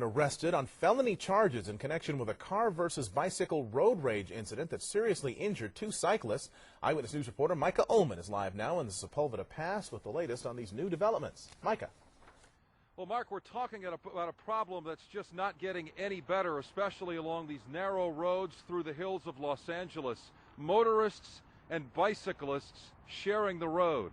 Arrested on felony charges in connection with a car versus bicycle road rage incident that seriously injured two cyclists. Eyewitness News reporter Micah Ullman is live now in the Sepulveda Pass with the latest on these new developments. Micah. Well, Mark, we're talking about a problem that's just not getting any better, especially along these narrow roads through the hills of Los Angeles. Motorists and bicyclists sharing the road.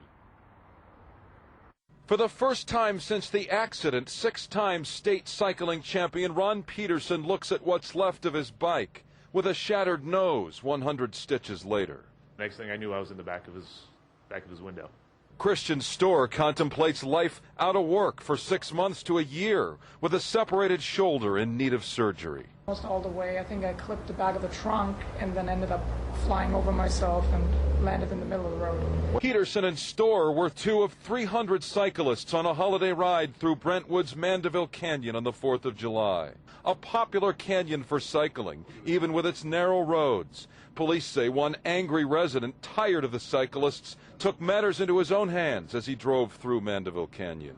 For the first time since the accident, six-time state cycling champion Ron Peterson looks at what's left of his bike with a shattered nose 100 stitches later. Next thing I knew, I was in the back of his window. Christian Stoehr contemplates life out of work for 6 months to a year with a separated shoulder in need of surgery. Almost all the way, I think I clipped the back of the trunk and then ended up flying over myself and landed in the middle of the road. Peterson and Stoehr were two of 300 cyclists on a holiday ride through Brentwood's Mandeville Canyon on the 4th of July. A popular canyon for cycling, even with its narrow roads. Police say one angry resident, tired of the cyclists, took matters into his own hands as he drove through Mandeville Canyon.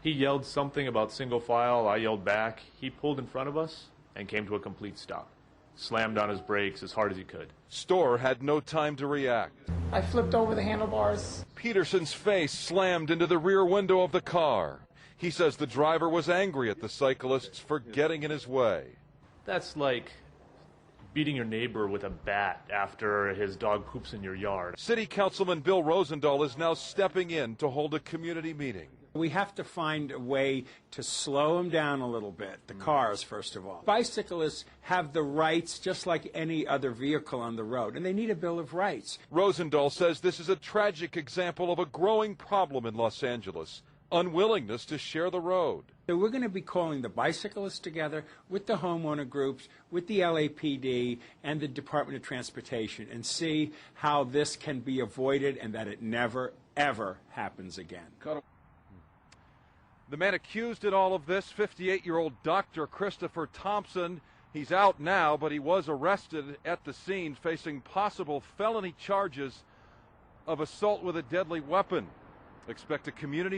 He yelled something about single file. I yelled back. He pulled in front of us and came to a complete stop. Slammed on his brakes as hard as he could. Stoehr had no time to react. I flipped over the handlebars. Peterson's face slammed into the rear window of the car. He says the driver was angry at the cyclists for getting in his way. That's like beating your neighbor with a bat after his dog poops in your yard. City Councilman Bill Rosendahl is now stepping in to hold a community meeting. We have to find a way to slow them down a little bit, the cars, first of all. Bicyclists have the rights just like any other vehicle on the road, and they need a Bill of Rights. Rosendahl says this is a tragic example of a growing problem in Los Angeles, unwillingness to share the road. So we're going to be calling the bicyclists together with the homeowner groups, with the LAPD, and the Department of Transportation, and see how this can be avoided and that it never, ever happens again. The man accused in all of this, 58-year-old Dr. Christopher Thompson, he's out now, but he was arrested at the scene facing possible felony charges of assault with a deadly weapon. Expect a community